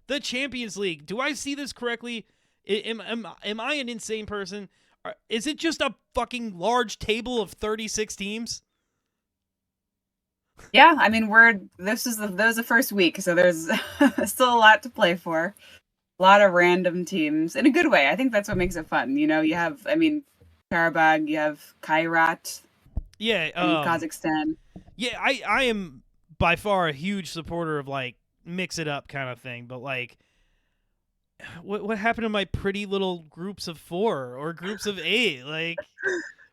the Champions League. Do I see this correctly? Am I an insane person? Is it just a fucking large table of 36 teams? Yeah, I mean, that was the first week, so there's still a lot to play for. A lot of random teams in a good way. I think that's what makes it fun. You have, I mean, Karabag, you have Kairat Yeah, in Kazakhstan. yeah, I am by far a huge supporter of like mix it up kind of thing, but like what happened to my pretty little groups of 4 or groups of 8? Like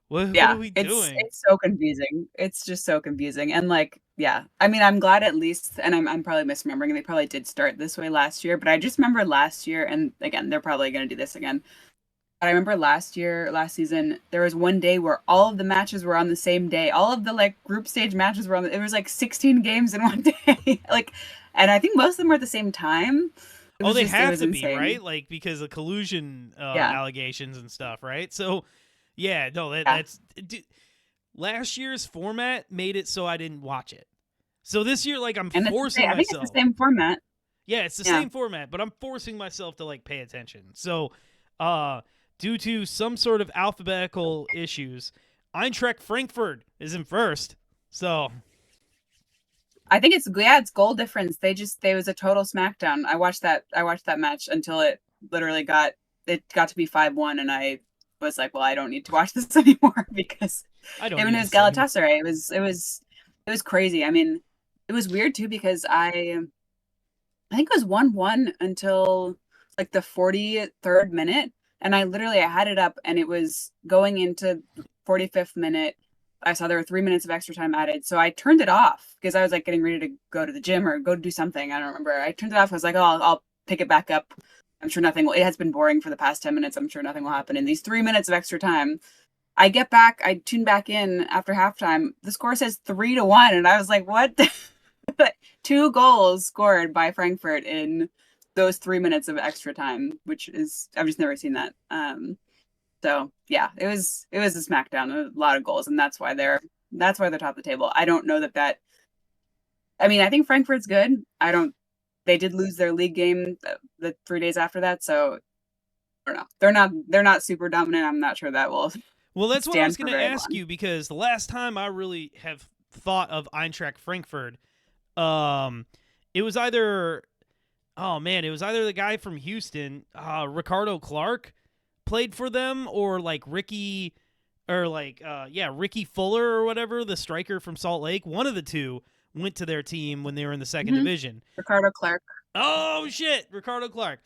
what are Yeah, we it's doing? it's so confusing. It's just so confusing. And like, yeah. I mean, I'm glad at least, and I'm probably misremembering. They probably did start this way last year, but I just remember last year, and again, they're probably going to do this again. But I remember last season, there was one day where all of the matches were on the same day. All of the like group stage matches were it was like 16 games in one day. Like, and I think most of them were at the same time. Oh, they It have was to be, insane. right? Like because of collusion Yeah. allegations and stuff, right? So, yeah, no, Yeah. last year's format made it so I didn't watch it. So this year, like, I'm And it's the forcing same. I think it's the myself. same format. Yeah, it's the Yeah. same format, but I'm forcing myself to like pay attention. So, uh, due to some sort of alphabetical issues, Eintracht Frankfurt is in first. So, I think it's goal difference. They was a total smackdown. I watched that match until it got to be 5-1, and I was like, well, I don't need to watch this anymore because I don't I mean need it to was see anymore. Galatasaray. It was crazy. I mean, it was weird too because I think it was 1-1 until like the 43rd minute. And I had it up and it was going into 45th minute. I saw there were 3 minutes of extra time added. So I turned it off because I was like getting ready to go to the gym or go do something. I don't remember. I turned it off. I was like, oh, I'll pick it back up. I'm sure nothing will, it has been boring for the past 10 minutes. I'm sure nothing will happen in these 3 minutes of extra time. I get back, I tune back in after halftime. The score says 3-1. And I was like, what? Two goals scored by Frankfurt in those 3 minutes of extra time, which is I've just never seen that. So yeah, it was a smackdown, a lot of goals, and that's why they're top of the table. I don't know that. I mean, I think Frankfurt's good. I don't. They did lose their league game the 3 days after that, so I don't know. They're not super dominant. I'm not sure that will Well, that's what I was stand going for to very ask long. you because the last time I really have thought of Eintracht Frankfurt, it was either it was either the guy from Houston, Ricardo Clark, played for them, or like Ricky, or like Ricky Fuller or whatever, the striker from Salt Lake. One of the two went to their team when they were in the second Mm-hmm. division. Ricardo Clark, Oh shit, Ricardo Clark.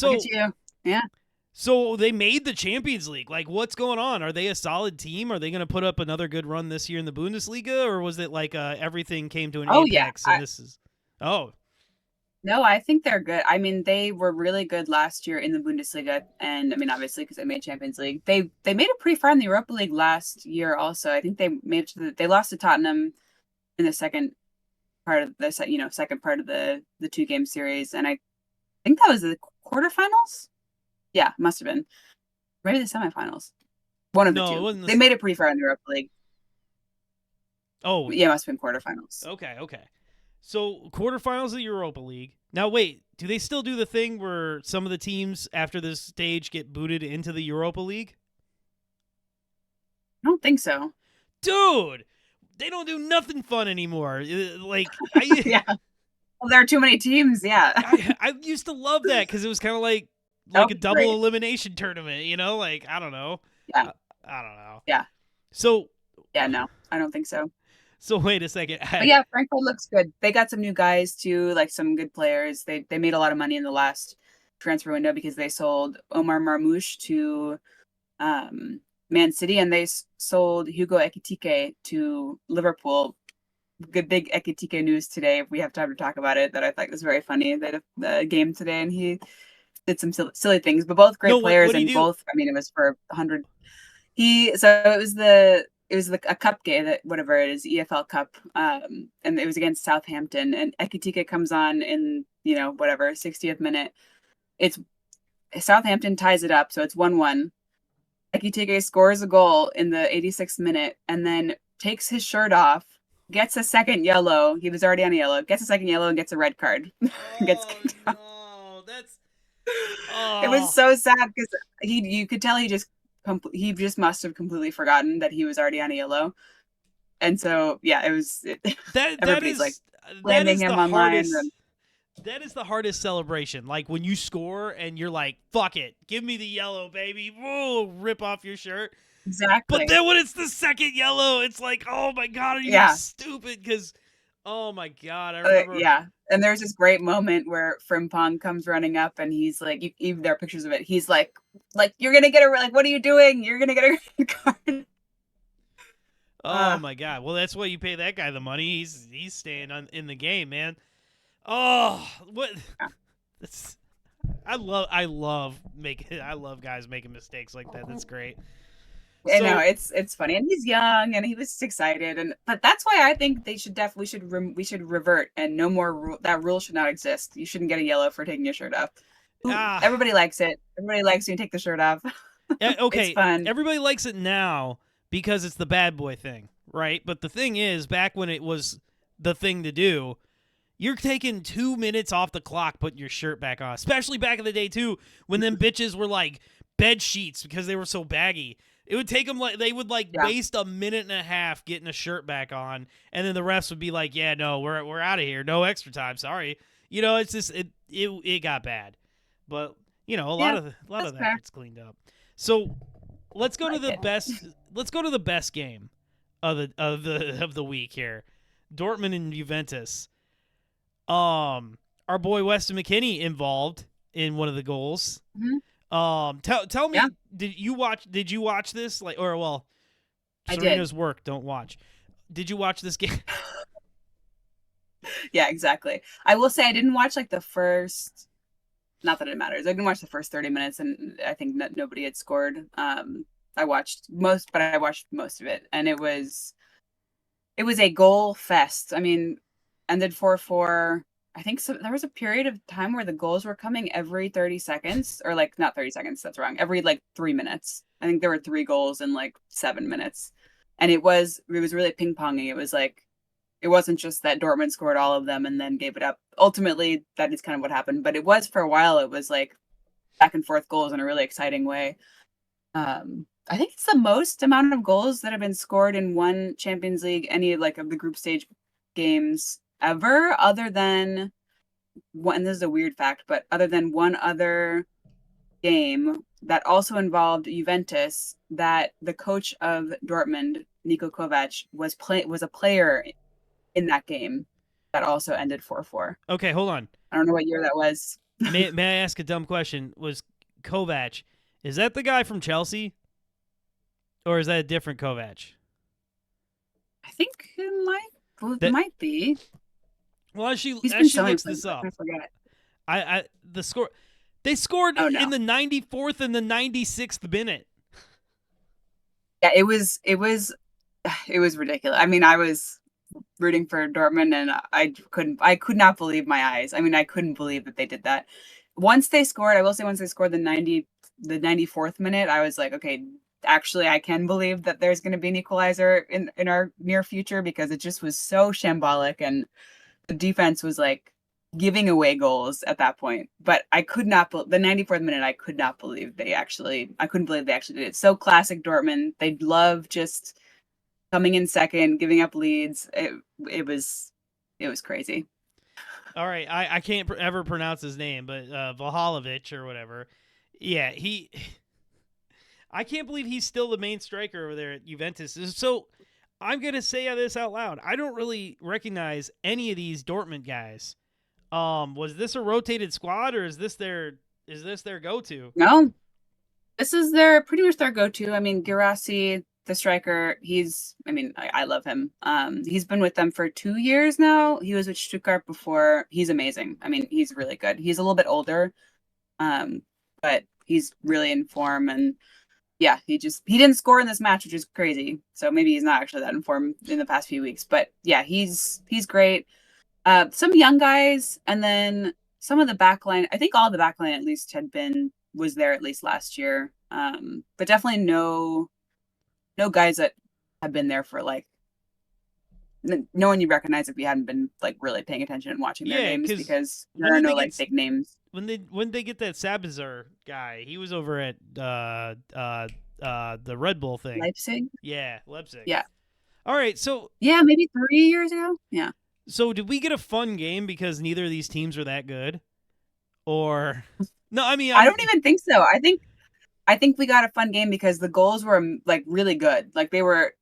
look at So you. Yeah. so they made the Champions League. Like, what's going on? Are they a solid team? Are they going to put up another good run this year in the Bundesliga, or was it like everything came to an Oh yeah. apex and this is? Oh, No, I think they're good. I mean, they were really good last year in the Bundesliga, and I mean, obviously, because they made Champions League, they made it pretty far in the Europa League last year. Also, I think they made it to they lost to Tottenham in the second part of second part of the 2 game series, and I think that was the quarterfinals. Yeah, must have been maybe the semifinals. One of the no, it two. wasn't They this. made it pretty far in the Europa League. Oh, Yeah, it must have been quarterfinals. okay. So quarterfinals of the Europa League. Now wait, do they still do the thing where some of the teams after this stage get booted into the Europa League? I don't think so. Dude, they don't do nothing fun anymore. Like I Yeah, well, there are too many teams. Yeah, I used to love that because it was kind of that like would a be double great. elimination tournament, you know? Like I don't know, Yeah, I don't know. yeah, So yeah. No, I don't think so. so wait a second. But yeah, Frankfurt looks good. They got some new guys too, like some good players. They made a lot of money in the last transfer window because they sold Omar Marmoush to Man City, and they sold Hugo Ekitike to Liverpool. Good big Ekitike news today. If we have time to talk about it, that I thought was very funny. They had the game today, and he did some silly things, but both No, great what players, do you and do? both. I mean, it was for 100. It was a cup game, that whatever it is, EFL Cup, and it was against Southampton, and Ekitike comes on in whatever 60th minute. It's Southampton ties it up, so it's 1-1. Ekitike scores a goal in the 86th minute, and then takes his shirt off, gets a second yellow. He was already on a yellow, gets a second yellow, and gets a red card. Gets Oh kicked out. no, It was Oh, so sad because you could tell he just must have completely forgotten that he was already on a yellow. And so, yeah, that that everybody's like is that landing is the him online. hardest. And That is the hardest celebration. Like when you score and you're like, "Fuck it, give me the yellow, baby!" Whoa, rip off your shirt. But exactly. then when it's the second yellow, it's like, "Oh my god, are you Yeah. stupid?" Because, oh my god, I remember. Yeah. And there's this great moment where Frimpong comes running up and he's like, even there are pictures of it. He's like, you're going to get a, like, what are you doing? You're going to get a red card. Oh Uh, my god. Well, that's why you pay that guy the money. He's staying in the game, man. Oh, what? yeah. That's I love guys making mistakes like that. That's great. I know So it's funny, and he's young, and he was just excited, and but that's why I think they should definitely we should revert, and no more that rule should not exist. You shouldn't get a yellow for taking your shirt off. ah Everybody likes it. Everybody likes when you take the shirt off. It's okay, fun. everybody likes it now because it's the bad boy thing, right? But the thing is, back when it was the thing to do, you're taking 2 minutes off the clock putting your shirt back on. Especially back in the day too, when them bitches were like bed sheets because they were so baggy. It would take them like they would like Yeah, waste a minute and a half getting a shirt back on, and then the refs would be like, "Yeah, no, we're out of here. No extra time. Sorry." You know, it's just it got bad, but you know, yeah, a lot that's of that fair. gets cleaned up. So let's go I to like the it. best. Let's go to the best game of the week here. Dortmund and Juventus. Our boy Weston McKinney involved in one of the goals. Mhm. Tell Yeah, me, did you watch this? Like, or well, I did. Serena's work. Don't watch. Did you watch this game? Yeah, exactly. I will say I didn't watch like the first. Not that it matters. I didn't watch the first 30 minutes, and I think nobody had scored. I watched most, but I watched most of it, and it was a goal fest. I mean, ended 4-4. I think so, there was a period of time where the goals were coming every 30 seconds, or like not 30 seconds, that's wrong. Every like 3 minutes. I think there were three goals in like 7 minutes. And it was really ping-ponging. It wasn't just that Dortmund scored all of them and then gave it up. Ultimately, that is kind of what happened. But it was for a while, it was like back and forth goals in a really exciting way. I think it's the most amount of goals that have been scored in one Champions League, any like of the group stage games ever, other than one. And this is a weird fact, but other than one other game that also involved Juventus, that the coach of Dortmund, Niko Kovac, was a player in that game that also ended 4-4. Okay, hold on. I don't know what year that was. May I ask a dumb question? Was Kovac, is that the guy from Chelsea, or is that a different Kovac? I think That might be. well, He's as been she so many looks places. this up, I forget. I the score. They scored Oh in no. the 94th and the 96th minute. Yeah, it was ridiculous. I mean, I was rooting for Dortmund, and I could not believe my eyes. I mean, I couldn't believe that they did that. Once they scored, I will say once they scored the 94th minute, I was like, okay, actually I can believe that there's going to be an equalizer in our near future, because it just was so shambolic, and the defense was like giving away goals at that point. But I could not the 94th minute, I could not believe I couldn't believe they actually did it. So classic Dortmund. They love just coming in second, giving up leads. It was crazy. All right, I can't ever pronounce his name, but Vlahovic or whatever. Yeah, he. I can't believe he's still the main striker over there at Juventus. So I'm gonna say this out loud. I don't really recognize any of these Dortmund guys. Was this a rotated squad or is this their go to? No, this is their pretty much their go-to. I mean, Girassi, the striker, I mean, I love him. He's been with them for 2 years now. He was with Stuttgart before. He's amazing. I mean, he's really good. He's a little bit older, um, but he's really in form. And yeah, he didn't score in this match, which is crazy. So maybe he's not actually that in form in the past few weeks. But yeah, he's great. Some young guys, and then some of the backline. I think all the backline at least was there at least last year. But definitely no guys that have been there for like no one you recognize if you hadn't been like really paying attention and watching their Yeah, games, because because when there are did no they like get big names. when they get that Sabitzer guy? He was over at the Red Bull thing. Leipzig. Yeah, Leipzig. Yeah. All right, so Yeah, maybe 3 years ago. Yeah. did we get a fun game because neither of these teams are that good? Or no, I mean I I'm don't even think so. I think we got a fun game because the goals were like really good. Like they were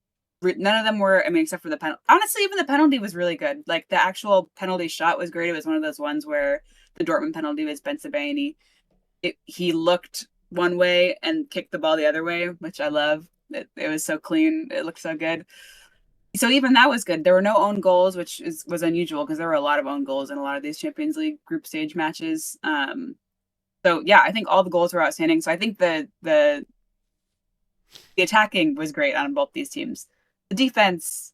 none of them were, I mean, except for the penalty. Honestly, even the penalty was really good. Like the actual penalty shot was great. It was one of those ones where the Dortmund penalty was Ben Sebaini. He looked one way and kicked the ball the other way, which I love. It was so clean. It looked so good. So even that was good. There were no own goals, which was unusual because there were a lot of own goals in a lot of these Champions League group stage matches. So yeah, I think all the goals were outstanding. So I think the attacking was great on both these teams. The defense,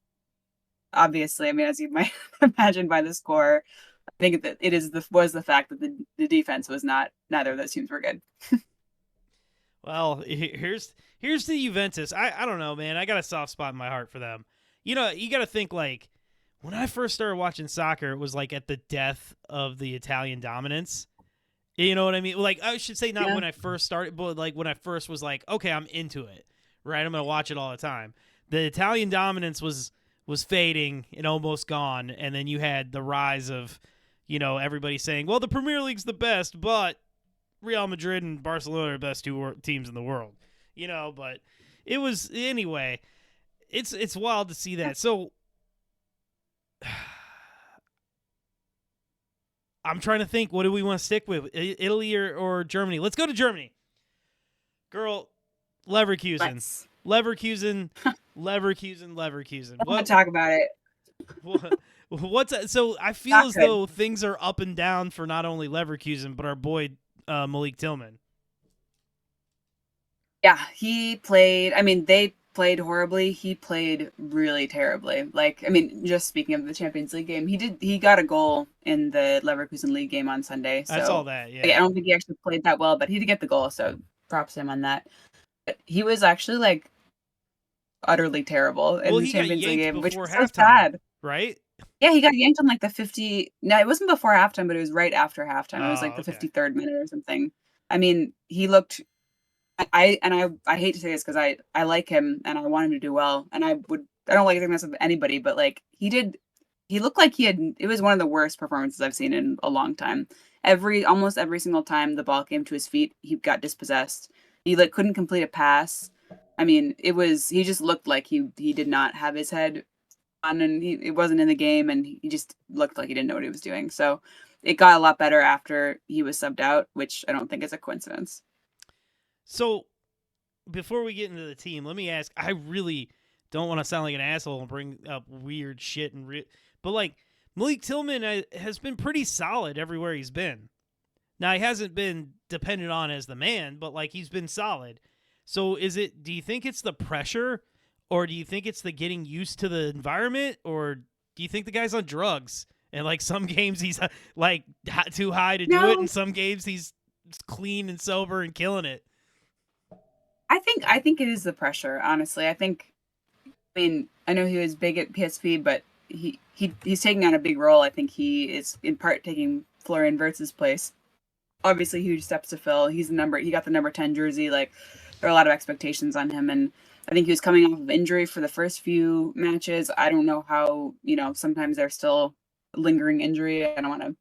obviously, I mean, as you might imagine by the score, I think that it was the fact that the defense was not, neither of those teams were good. well, here's the Juventus. I don't know, man. I got a soft spot in my heart for them. You know, you got to think like when I first started watching soccer, it was like at the death of the Italian dominance. You know what I mean? Like I should say not Yeah. when I first started, but like when I first was like, okay, I'm into it. Right? I'm going to watch it all the time. The Italian dominance was fading and almost gone, and then you had the rise of, you know, everybody saying, "Well, the Premier League's the best, but Real Madrid and Barcelona are the best two teams in the world." You know, but it was anyway. It's wild to see that. So I'm trying to think, what do we want to stick with? Italy or Germany? Let's go to Germany. Girl, Leverkusen. Leverkusen. I want to talk about it. What's so I feel as though things are up and down for not only Leverkusen but our boy Malik Tillman. Yeah, he played. I mean, they played horribly. He played really terribly. Like, I mean, just speaking of the Champions League game, he got a goal in the Leverkusen League game on Sunday. So I saw that. Yeah, I don't think he actually played that well, but he did get the goal. So props to him on that. But he was actually like utterly terrible in the Champions League game, which was so sad. Right? Yeah, he got yanked on like the 50. No, it wasn't before halftime, but it was right after halftime. It was like the 53rd minute or something. I mean, he looked. I hate to say this because I like him and I want him to do well, and I don't like doing this with anybody, but like he looked like it was one of the worst performances I've seen in a long time. Almost every single time the ball came to his feet, he got dispossessed. He like couldn't complete a pass. I mean, he just looked like he did not have his head on, and it wasn't in the game, and he just looked like he didn't know what he was doing. So it got a lot better after he was subbed out, which I don't think is a coincidence. So, before we get into the team, let me ask. I really don't want to sound like an asshole and bring up weird shit but like Malik Tillman has been pretty solid everywhere he's been. Now he hasn't been dependent on as the man, but like he's been solid. So do you think it's the pressure, or do you think it's the getting used to the environment, or do you think the guy's on drugs and like some games he's like too high to do it, and some games he's clean and sober and killing it? I think it is the pressure, honestly. I mean, I know he was big at PSV, but he's taking on a big role. I think he is in part taking Florian Wirtz's place. Obviously, huge steps to fill. He got the number 10 jersey. Like, there are a lot of expectations on him, and I think he was coming off of injury for the first few matches. I don't know how, sometimes there's still lingering injury. I don't want to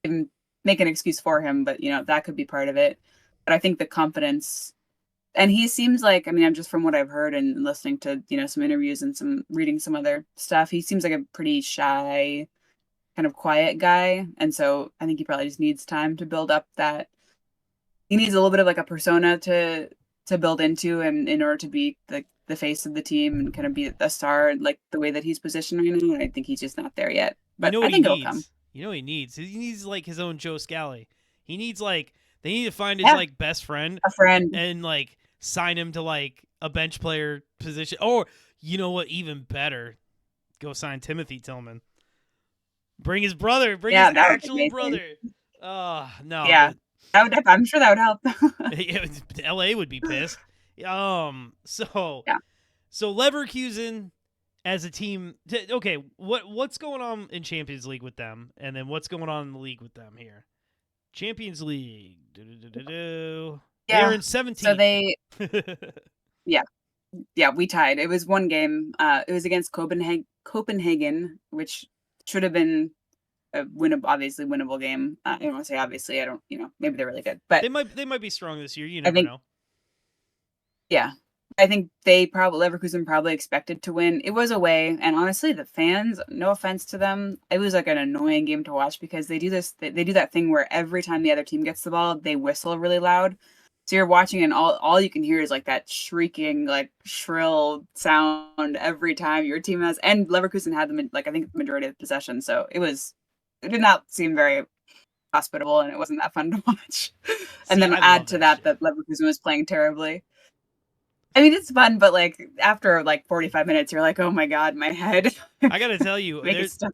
even make an excuse for him, but that could be part of it. But I think the confidence. And he seems like, I mean, I'm just from what I've heard and listening to, some interviews and reading some other stuff, he seems like a pretty shy, kind of quiet guy. And so I think he probably just needs time to build up that. He needs a little bit of like a persona to build into, and in order to be the face of the team and kind of be a star, like the way that he's positioned right now. And I think he's just not there yet. But I think it'll come. You know what he needs? He needs like his own Joe Scally. He needs like, they need to find his like best friend. A friend. And like sign him to like a bench player position. Or you know what, even better, go sign Timothy Tillman. Bring his brother. His actual brother. No. Yeah. I'm sure that would help. LA would be pissed. So Leverkusen as a team. Okay, what's going on in Champions League with them, and then what's going on in the league with them here? Champions League. They are Yeah. in So 17th. they, yeah, yeah, we tied. It was one game. It was against Copenhagen, which should have been a obviously winnable game. I don't want to say obviously. I don't, maybe they're really good, but they might be strong this year. You I never think, know. yeah, I think they probably Leverkusen probably expected to win. It was away, and honestly, the fans, no offense to them, it was like an annoying game to watch because they do this. They do that thing where every time the other team gets the ball, they whistle really loud. So you're watching, and all you can hear is like that shrieking, like shrill sound every time your team has. And Leverkusen had them like I think the majority of the possession, so it did not seem very hospitable, and it wasn't that fun to watch. And See, then I add love to that that shit. Leverkusen was playing terribly. I mean, it's fun, but like after like 45 minutes, you're like, oh my god, my head. I gotta tell you, Make it stop.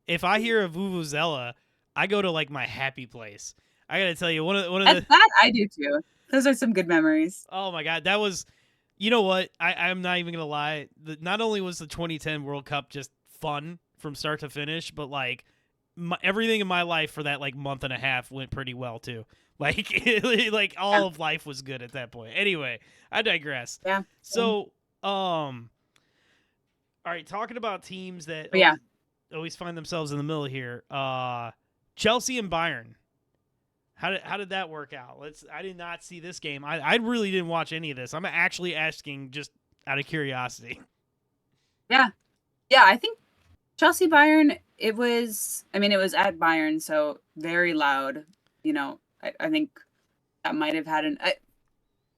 if I hear a vuvuzela, I go to like my happy place. I gotta tell you, one of At the that, I do too. Those are some good memories. oh my god, that was, you know what? I'm not even gonna lie. Not only was the 2010 World Cup just fun from start to finish, but like everything in my life for that like month and a half went pretty well too. Like like Yeah, all of life was good at that point. Anyway, I digress. yeah. So, all right, talking about teams that But yeah, always find themselves in the middle here. Chelsea and Bayern. How did that work out? I did not see this game. I really didn't watch any of this. I'm actually asking just out of curiosity. yeah, yeah. I think Chelsea Bayern. It was. I mean, it was at Bayern, so very loud. I think that might have had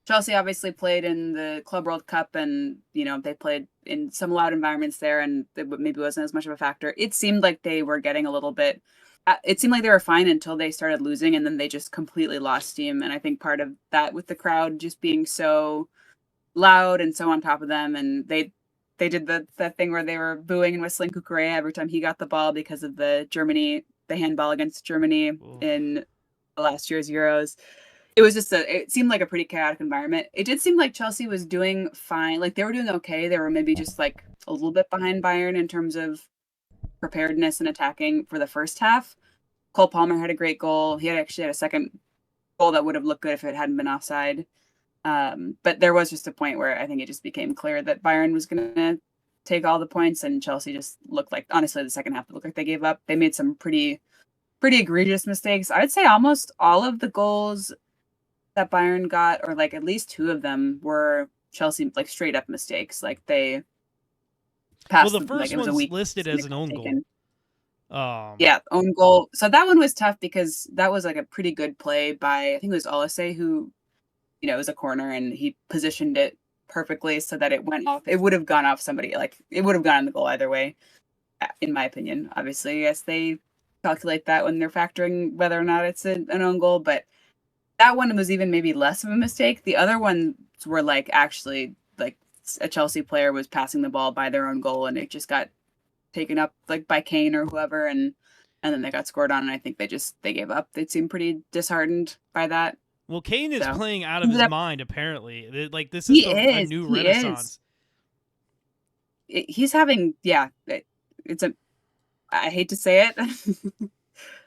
Chelsea obviously played in the Club World Cup, and they played in some loud environments there, and it maybe wasn't as much of a factor. It seemed like they were getting a little bit. It seemed like they were fine until they started losing, and then they just completely lost steam. And I think part of that with the crowd just being so loud and so on top of them, and they did that thing where they were booing and whistling Kukurea every time he got the ball because of the handball against Germany Oof. in last year's Euros. It seemed like a pretty chaotic environment. It did seem like Chelsea was doing fine. Like they were doing okay. They were maybe just like a little bit behind Bayern in terms of preparedness and attacking for the first half. Cole Palmer had a great goal. He actually had a second goal that would have looked good if it hadn't been offside. But there was just a point where I think it just became clear that Bayern was going to take all the points, and Chelsea just looked like, honestly, the second half looked like they gave up. They made some pretty egregious mistakes. I would say almost all of the goals that Bayern got, or like at least two of them, were Chelsea like straight up mistakes. Like they Well, passed the like first it was a one's weak listed as an own goal. taken. Yeah, own goal. So that one was tough because that was like a pretty good play by I think it was Olise who, it was a corner and he positioned it perfectly so that it went off. It would have gone off somebody. Like it would have gone in the goal either way, in my opinion. Obviously, yes, they calculate that when they're factoring whether or not it's an own goal, but that one was even maybe less of a mistake. The other ones were like actually like a Chelsea player was passing the ball by their own goal and it just got taken up like by Kane or whoever, and then they got scored on, and I think they gave up. They seemed pretty disheartened by that. Well, Kane is So playing out of his mind. Apparently, like this is he a is. new He is. renaissance. He's having it's a I hate to say it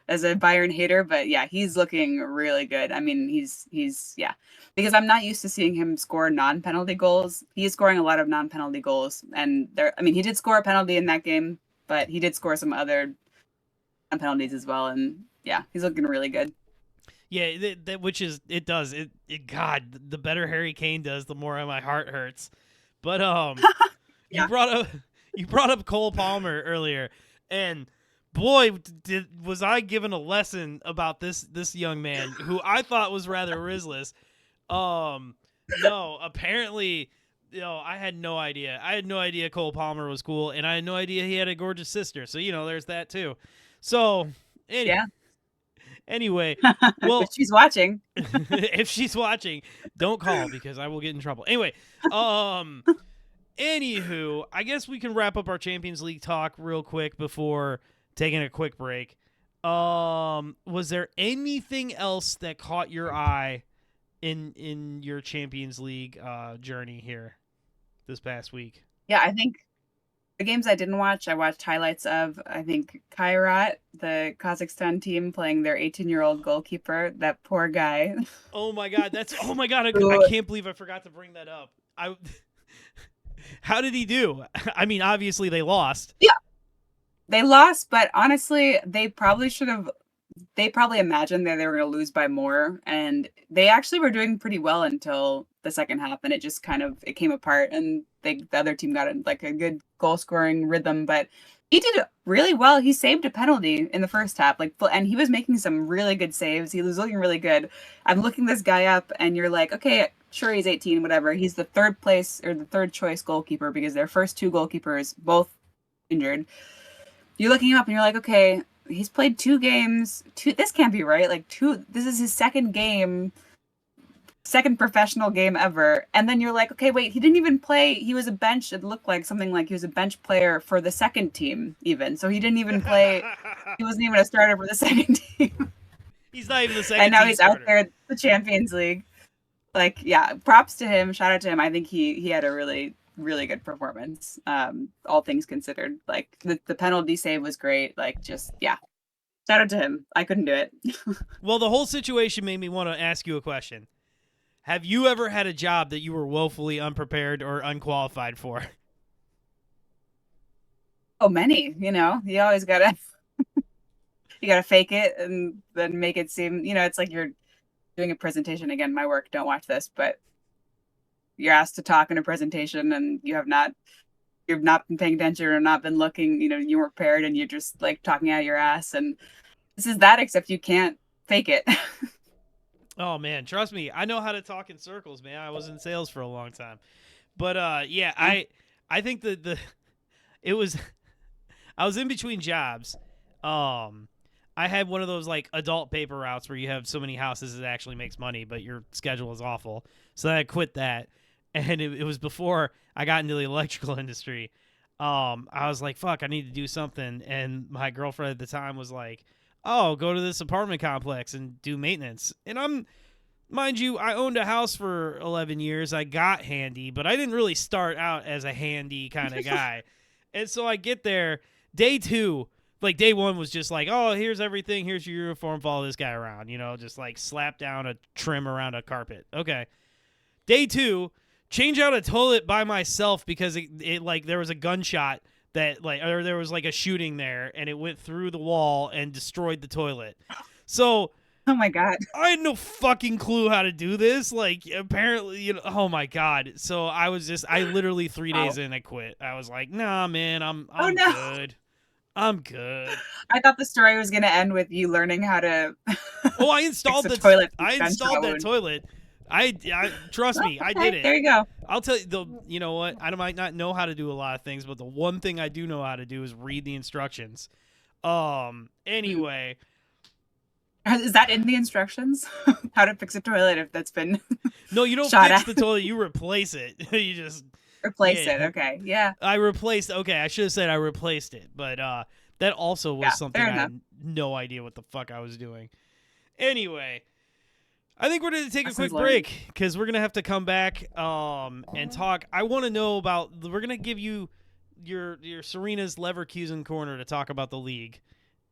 as a Bayern hater, but yeah, he's looking really good. I mean, he's yeah, because I'm not used to seeing him score non-penalty goals. He is scoring a lot of non-penalty goals, and I mean, he did score a penalty in that game, but he did score some other non-penalties as well, and yeah, he's looking really good. Yeah, which is it does it. God, the better Harry Kane does, the more my heart hurts. But you Yeah. brought up you brought up Cole Palmer earlier, and boy, was I given a lesson about this young man who I thought was rather riskless. No, apparently, I had no idea. I had no idea Cole Palmer was cool, and I had no idea he had a gorgeous sister. So there's that too. So Yeah. anyway, If well, she's watching. if she's watching, don't call because I will get in trouble. Anyway, anywho, I guess we can wrap up our Champions League talk real quick before taking a quick break. Was there anything else that caught your eye in your Champions League journey here this past week? Yeah, I think The games I didn't watch, I watched highlights of, I think, Kairat, the Kazakhstan team playing their 18-year-old goalkeeper. That poor guy. Oh my god, oh my god, I Who- can't believe I forgot to bring that up. How did he do? I mean, obviously they lost. Yeah, they lost, but honestly, they probably imagined that they were going to lose by more, and they actually were doing pretty well until the second half, and it just it came apart, and the other team got like a good goal scoring rhythm. But he did really well. He saved a penalty in the first half, and he was making some really good saves. He was looking really good. I'm looking this guy up, and you're like, okay, sure, he's 18, whatever. He's the third place or the third choice goalkeeper because their first two goalkeepers both injured. You're looking him up, and you're like, okay, he's played 2 games. This can't be right. This is his second professional game ever. And then you're like, okay, wait, he didn't even play. He was a bench. It looked like something like he was a bench player for the second team, even. So he didn't even play. He wasn't even a starter for the second team. He's not even the second. And now team he's starter. out there at the Champions League. Yeah, props to him. Shout out to him. I think he had a really, really good performance. All things considered, the penalty save was great. Yeah. Shout out to him. I couldn't do it. Well, the whole situation made me want to ask you a question. Have you ever had a job that you were woefully unprepared or unqualified for? Oh, many. You always gotta fake it and then make it seem. It's like you're doing a presentation. Again, my work. Don't watch this, but you're asked to talk in a presentation, and you've not been paying attention or not been looking. You weren't prepared, and you're just talking out of your ass. And this is that, except you can't fake it. Oh man, trust me, I know how to talk in circles, man. I was in sales for a long time, but yeah, I think that it was I was in between jobs. I had one of those adult paper routes where you have so many houses it actually makes money, but your schedule is awful. So I quit that, and it was before I got into the electrical industry. I was like, fuck, I need to do something, and my girlfriend at the time was like, oh, go to this apartment complex and do maintenance. And mind you, I owned a house for 11 years. I got handy, but I didn't really start out as a handy kind of guy. And so I get there, day 2, day 1 was just like, oh, here's everything. Here's your uniform. Follow this guy around, just slap down a trim around a carpet. Okay. Day 2, change out a toilet by myself because it there was a gunshot or there was a shooting there, and it went through the wall and destroyed the toilet. So Oh my god. I had no fucking clue how to do this. Apparently, oh my god. So I literally 3 days in, I quit. I was like, nah, man, I'm no. good. I'm good. I thought the story was gonna end with you learning how to. Oh, I installed fix the a toilet. I installed that toilet. I trust me, I did it. There you go. I'll tell you you know what? I might not know how to do a lot of things, but the one thing I do know how to do is read the instructions. Anyway, is that in the instructions? How to fix a toilet if that's been no, you don't shot fix at. the toilet, you replace it. You just Replace it. Okay. Yeah. I should have said I replaced it, but that also was something I had no idea what the fuck I was doing. Anyway, I think we're going to take a quick break because we're going to have to come back and talk. I want to know we're going to give you your Serena's Leverkusen corner to talk about the league.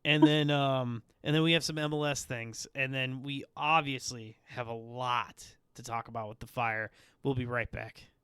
And then we have some MLS things. And then we obviously have a lot to talk about with the Fire. We'll be right back.